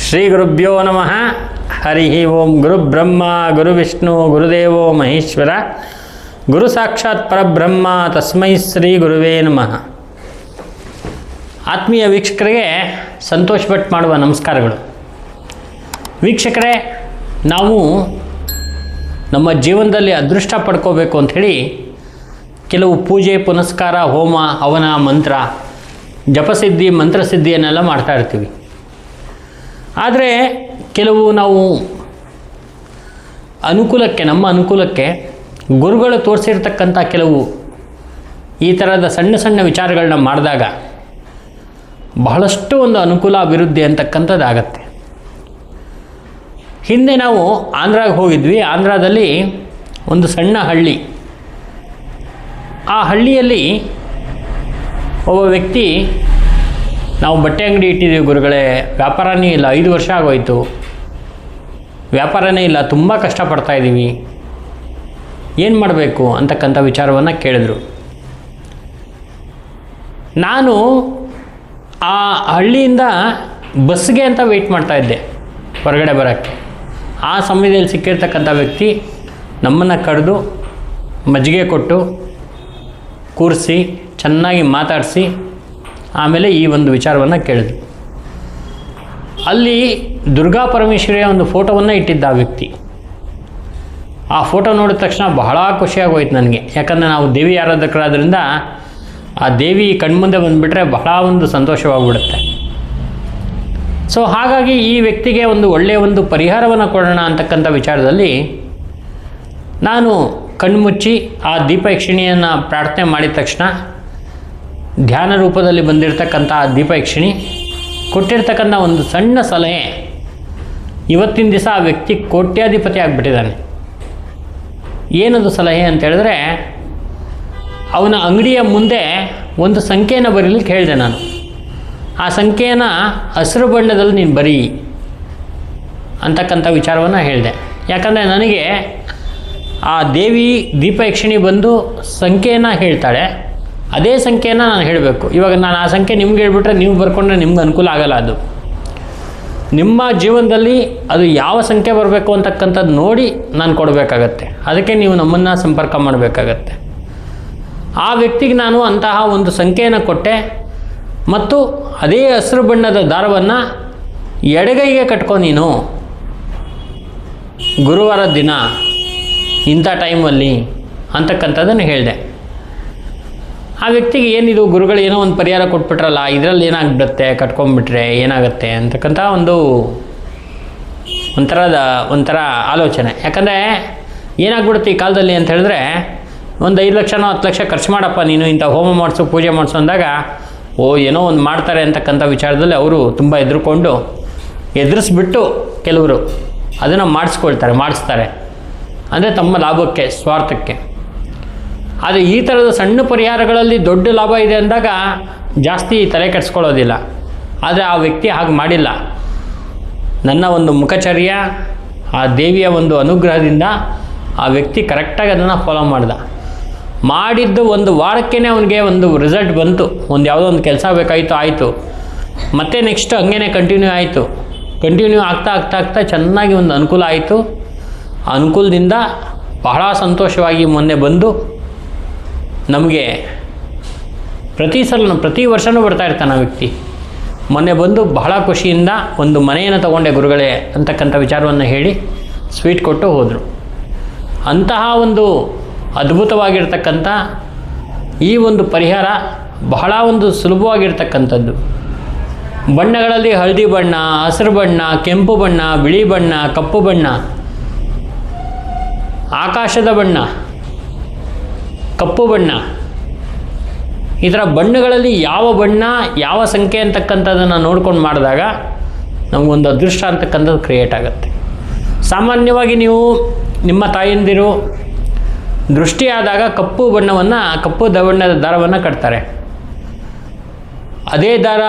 ಶ್ರೀ ಗುರುಭ್ಯೋ ನಮಃ. ಹರಿ ಓಂ. ಗುರುಬ್ರಹ್ಮ ಗುರುವಿಷ್ಣು ಗುರುದೇವೋ ಮಹೇಶ್ವರ, ಗುರು ಸಾಕ್ಷಾತ್ ಪರಬ್ರಹ್ಮ, ತಸ್ಮೈ ಶ್ರೀ ಗುರುವೇ ನಮಃ. ಆತ್ಮೀಯ ವೀಕ್ಷಕರಿಗೆ ಸಂತೋಷ್ ಭಟ್ ಮಾಡುವ ನಮಸ್ಕಾರಗಳು. ವೀಕ್ಷಕರೇ, ನಾವು ನಮ್ಮ ಜೀವನದಲ್ಲಿ ಅದೃಷ್ಟ ಪಡ್ಕೋಬೇಕು ಅಂಥೇಳಿ ಕೆಲವು ಪೂಜೆ ಪುನಸ್ಕಾರ, ಹೋಮ ಹವನ, ಮಂತ್ರ, ಜಪಸಿದ್ಧಿ, ಮಂತ್ರಸಿದ್ಧಿಯನ್ನೆಲ್ಲ ಮಾಡ್ತಾ ಇರ್ತೀವಿ. ಆದರೆ ಕೆಲವು ನಾವು ನಮ್ಮ ಅನುಕೂಲಕ್ಕೆ ಗುರುಗಳು ತೋರಿಸಿರ್ತಕ್ಕಂಥ ಕೆಲವು ಈ ಥರದ ಸಣ್ಣ ಸಣ್ಣ ವಿಚಾರಗಳನ್ನ ಮಾಡಿದಾಗ ಬಹಳಷ್ಟು ಒಂದು ಅನುಕೂಲ, ಅಭಿವೃದ್ಧಿ ಅಂತಕ್ಕಂಥದ್ದಾಗತ್ತೆ. ಹಿಂದೆ ನಾವು ಆಂಧ್ರಾಗೆ ಹೋಗಿದ್ವಿ. ಆಂಧ್ರದಲ್ಲಿ ಒಂದು ಸಣ್ಣ ಹಳ್ಳಿ. ಆ ಹಳ್ಳಿಯಲ್ಲಿ ಒಬ್ಬ ವ್ಯಕ್ತಿ, ನಾವು ಬಟ್ಟೆ ಅಂಗಡಿ ಇಟ್ಟಿದ್ದೀವಿ ಗುರುಗಳೇ, ವ್ಯಾಪಾರನೇ ಇಲ್ಲ, 5 ವರ್ಷ ಆಗೋಯ್ತು, ವ್ಯಾಪಾರನೇ ಇಲ್ಲ, ತುಂಬ ಕಷ್ಟಪಡ್ತಾಯಿದ್ದೀವಿ, ಏನು ಮಾಡಬೇಕು ಅಂತಕ್ಕಂಥ ವಿಚಾರವನ್ನು ಕೇಳಿದ್ರು. ನಾನು ಆ ಹಳ್ಳಿಯಿಂದ ಬಸ್ಗೆ ಅಂತ ವೆಯ್ಟ್ ಮಾಡ್ತಾಯಿದ್ದೆ ಹೊರಗಡೆ ಬರೋಕ್ಕೆ. ಆ ಸಮಯದಲ್ಲಿ ಸಿಕ್ಕಿರ್ತಕ್ಕಂಥ ವ್ಯಕ್ತಿ ನಮ್ಮನ್ನು ಕರೆದು ಮಜ್ಜಿಗೆ ಕೊಟ್ಟು ಕೂರಿಸಿ ಚೆನ್ನಾಗಿ ಮಾತಾಡಿಸಿ ಆಮೇಲೆ ಈ ಒಂದು ವಿಚಾರವನ್ನು ಕೇಳಿದ್ರು. ಅಲ್ಲಿ ದುರ್ಗಾ ಪರಮೇಶ್ವರಿಯ ಒಂದು ಫೋಟೋವನ್ನು ಇಟ್ಟಿದ್ದ ಆ ವ್ಯಕ್ತಿ. ಆ ಫೋಟೋ ನೋಡಿದ ತಕ್ಷಣ ಬಹಳ ಖುಷಿಯಾಗೋಯ್ತು ನನಗೆ. ಯಾಕಂದರೆ ನಾವು ದೇವಿ ಆರಾಧಕರಾದ್ರಿಂದ ಆ ದೇವಿ ಕಣ್ಮುಂದೆ ಬಂದುಬಿಟ್ರೆ ಬಹಳ ಒಂದು ಸಂತೋಷವಾಗಿಬಿಡುತ್ತೆ. ಸೊ ಹಾಗಾಗಿ ಈ ವ್ಯಕ್ತಿಗೆ ಒಂದು ಒಳ್ಳೆಯ ಒಂದು ಪರಿಹಾರವನ್ನು ಕೊಡೋಣ ಅಂತಕ್ಕಂಥ ವಿಚಾರದಲ್ಲಿ ನಾನು ಕಣ್ಮುಚ್ಚಿ ಆ ದೀಪ ಯಕ್ಷಿಣಿಯನ್ನು ಪ್ರಾರ್ಥನೆ ಮಾಡಿದ ತಕ್ಷಣ ಧ್ಯಾನ ರೂಪದಲ್ಲಿ ಬಂದಿರತಕ್ಕಂಥ ಆ ದೀಪ ಯಕ್ಷಿಣಿ ಕೊಟ್ಟಿರ್ತಕ್ಕಂಥ ಒಂದು ಸಣ್ಣ ಸಲಹೆ, ಇವತ್ತಿನ ದಿವಸ ಆ ವ್ಯಕ್ತಿ ಕೋಟ್ಯಾಧಿಪತಿ ಆಗಿಬಿಟ್ಟಿದ್ದಾನೆ. ಏನದು ಸಲಹೆ ಅಂತ ಹೇಳಿದ್ರೆ, ಅವನ ಅಂಗಡಿಯ ಮುಂದೆ ಒಂದು ಸಂಖ್ಯೆಯನ್ನು ಬರೀಲಿಕ್ಕೆ ಹೇಳಿದೆ ನಾನು. ಆ ಸಂಖ್ಯೆಯನ್ನು ಹಸಿರು ಬಣ್ಣದಲ್ಲಿ ನೀನು ಬರೀ ಅಂತಕ್ಕಂಥ ವಿಚಾರವನ್ನು ಹೇಳಿದೆ. ಯಾಕಂದರೆ ನನಗೆ ಆ ದೇವಿ ದೀಪ ಯಕ್ಷಿಣಿ ಬಂದು ಸಂಖ್ಯೆಯನ್ನು ಹೇಳ್ತಾಳೆ, ಅದೇ ಸಂಖ್ಯೆಯನ್ನು ನಾನು ಹೇಳಬೇಕು. ಇವಾಗ ನಾನು ಆ ಸಂಖ್ಯೆ ನಿಮ್ಗೆ ಹೇಳ್ಬಿಟ್ರೆ ನೀವು ಬರ್ಕೊಂಡ್ರೆ ನಿಮ್ಗೆ ಅನುಕೂಲ ಆಗಲ್ಲ. ಅದು ನಿಮ್ಮ ಜೀವನದಲ್ಲಿ ಅದು ಯಾವ ಸಂಖ್ಯೆ ಬರಬೇಕು ಅಂತಕ್ಕಂಥದ್ದು ನೋಡಿ ನಾನು ಕೊಡಬೇಕಾಗತ್ತೆ. ಅದಕ್ಕೆ ನೀವು ನಮ್ಮನ್ನು ಸಂಪರ್ಕ ಮಾಡಬೇಕಾಗತ್ತೆ. ಆ ವ್ಯಕ್ತಿಗೆ ನಾನು ಅಂತಹ ಒಂದು ಸಂಖ್ಯೆಯನ್ನು ಕೊಟ್ಟೆ ಮತ್ತು ಅದೇ ಹಸಿರು ಬಣ್ಣದ ದಾರವನ್ನು ಎಡಗೈಗೆ ಕಟ್ಕೊ ನೀನು, ಗುರುವಾರದ ದಿನ ಇಂಥ ಟೈಮಲ್ಲಿ ಅಂತಕ್ಕಂಥದ್ದನ್ನು ಹೇಳಿದೆ. ಆ ವ್ಯಕ್ತಿಗೆ ಏನಿದು ಗುರುಗಳು ಏನೋ ಒಂದು ಪರಿಹಾರ ಕೊಟ್ಬಿಟ್ರಲ್ಲ, ಇದರಲ್ಲಿ ಏನಾಗ್ಬಿಡುತ್ತೆ, ಕಟ್ಕೊಂಡ್ಬಿಟ್ರೆ ಏನಾಗುತ್ತೆ ಅಂತಕ್ಕಂಥ ಒಂಥರ ಆಲೋಚನೆ. ಯಾಕಂದರೆ ಏನಾಗ್ಬಿಡುತ್ತೆ ಈ ಕಾಲದಲ್ಲಿ ಅಂತ ಹೇಳಿದ್ರೆ, ಒಂದು 5 ಲಕ್ಷನೋ 10 ಲಕ್ಷ ಖರ್ಚು ಮಾಡಪ್ಪ ನೀನು, ಇಂಥ ಹೋಮ ಮಾಡಿಸು, ಪೂಜೆ ಮಾಡಿಸು ಅಂದಾಗ ಏನೋ ಒಂದು ಮಾಡ್ತಾರೆ ಅಂತಕ್ಕಂಥ ವಿಚಾರದಲ್ಲಿ ಅವರು ತುಂಬ ಎದುರಿಸ್ಬಿಟ್ಟು ಕೆಲವರು ಅದನ್ನು ಮಾಡಿಸ್ತಾರೆ. ಅಂದರೆ ತಮ್ಮ ಲಾಭಕ್ಕೆ, ಸ್ವಾರ್ಥಕ್ಕೆ. ಆದರೆ ಈ ಥರದ ಸಣ್ಣ ಪರಿಹಾರಗಳಲ್ಲಿ ದೊಡ್ಡ ಲಾಭ ಇದೆ ಅಂದಾಗ ಜಾಸ್ತಿ ತಲೆ ಕೆಡಿಸ್ಕೊಳ್ಳೋದಿಲ್ಲ. ಆದರೆ ಆ ವ್ಯಕ್ತಿ ಹಾಗೆ ಮಾಡಿಲ್ಲ. ನನ್ನ ಒಂದು ಮುಖಚರ್ಯ, ಆ ದೇವಿಯ ಒಂದು ಅನುಗ್ರಹದಿಂದ ಆ ವ್ಯಕ್ತಿ ಕರೆಕ್ಟಾಗಿ ಅದನ್ನು ಫಾಲೋ ಮಾಡಿದ್ದು 1 ವಾರಕ್ಕೇ ಅವನಿಗೆ ಒಂದು ರಿಸಲ್ಟ್ ಬಂತು. ಯಾವುದೋ ಒಂದು ಕೆಲಸ ಬೇಕಾಯಿತು, ಆಯಿತು. ಮತ್ತು ನೆಕ್ಸ್ಟ್ ಹಂಗೇ ಕಂಟಿನ್ಯೂ ಆಗ್ತಾ ಚೆನ್ನಾಗಿ ಒಂದು ಅನುಕೂಲ ಆಯಿತು. ಆ ಅನುಕೂಲದಿಂದ ಬಹಳ ಸಂತೋಷವಾಗಿ ಮೊನ್ನೆ ಬಂದು ನಮಗೆ ಪ್ರತಿ ವರ್ಷವೂ ಬರ್ತಾ ಇರ್ತಾನೆ ಆ ವ್ಯಕ್ತಿ. ಮೊನ್ನೆ ಬಂದು ಬಹಳ ಖುಷಿಯಿಂದ ಒಂದು ಮನೆಯನ್ನು ತಗೊಂಡೆ ಗುರುಗಳೇ ಅಂತಕ್ಕಂಥ ವಿಚಾರವನ್ನು ಹೇಳಿ ಸ್ವೀಟ್ ಕೊಟ್ಟು ಹೋದರು. ಅಂತಹ ಒಂದು ಅದ್ಭುತವಾಗಿರ್ತಕ್ಕಂಥ ಈ ಒಂದು ಪರಿಹಾರ ಬಹಳ ಒಂದು ಸುಲಭವಾಗಿರ್ತಕ್ಕಂಥದ್ದು. ಬಣ್ಣಗಳಲ್ಲಿ ಹಳದಿ ಬಣ್ಣ, ಹಸಿರು ಬಣ್ಣ, ಕೆಂಪು ಬಣ್ಣ, ಬಿಳಿ ಬಣ್ಣ, ಕಪ್ಪು ಬಣ್ಣ, ಆಕಾಶದ ಬಣ್ಣ, ಕಪ್ಪು ಬಣ್ಣ, ಈ ಥರ ಬಣ್ಣಗಳಲ್ಲಿ ಯಾವ ಬಣ್ಣ ಯಾವ ಸಂಖ್ಯೆ ಅಂತಕ್ಕಂಥದ್ದನ್ನು ನೋಡ್ಕೊಂಡು ಮಾಡಿದಾಗ ನಮಗೊಂದು ಅದೃಷ್ಟ ಅಂತಕ್ಕಂಥದ್ದು ಕ್ರಿಯೇಟ್ ಆಗುತ್ತೆ. ಸಾಮಾನ್ಯವಾಗಿ ನೀವು ನಿಮ್ಮ ತಾಯಂದಿರು ದೃಷ್ಟಿ ಆದಾಗ ಕಪ್ಪು ಬಣ್ಣದ ದಾರವನ್ನು ಕಟ್ತಾರೆ. ಅದೇ ದಾರ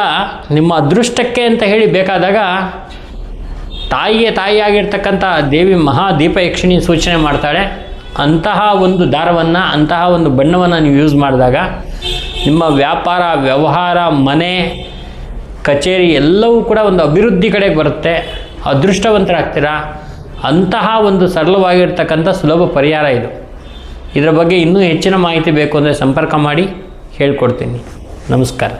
ನಿಮ್ಮ ಅದೃಷ್ಟಕ್ಕೆ ಅಂತ ಹೇಳಿ ಬೇಕಾದಾಗ ತಾಯಿಯಾಗಿರ್ತಕ್ಕಂಥ ದೇವಿ ಮಹಾದೀಪ ಯಕ್ಷಿಣಿ ಸೂಚನೆ ಮಾಡ್ತಾಳೆ. ಅಂತಹ ಒಂದು ದಾರವನ್ನು, ಅಂತಹ ಒಂದು ಬಣ್ಣವನ್ನು ನೀವು ಯೂಸ್ ಮಾಡಿದಾಗ ನಿಮ್ಮ ವ್ಯಾಪಾರ, ವ್ಯವಹಾರ, ಮನೆ, ಕಚೇರಿ ಎಲ್ಲವೂ ಕೂಡ ಒಂದು ಅಭಿವೃದ್ಧಿ ಕಡೆಗೆ ಬರುತ್ತೆ, ಅದೃಷ್ಟವಂತರಾಗ್ತೀರಾ. ಅಂತಹ ಒಂದು ಸರಳವಾಗಿರ್ತಕ್ಕಂಥ ಸುಲಭ ಪರಿಹಾರ ಇದು. ಇದರ ಬಗ್ಗೆ ಇನ್ನೂ ಹೆಚ್ಚಿನ ಮಾಹಿತಿ ಬೇಕು ಅಂದರೆ ಸಂಪರ್ಕ ಮಾಡಿ ಹೇಳ್ಕೊಡ್ತೀನಿ. ನಮಸ್ಕಾರ.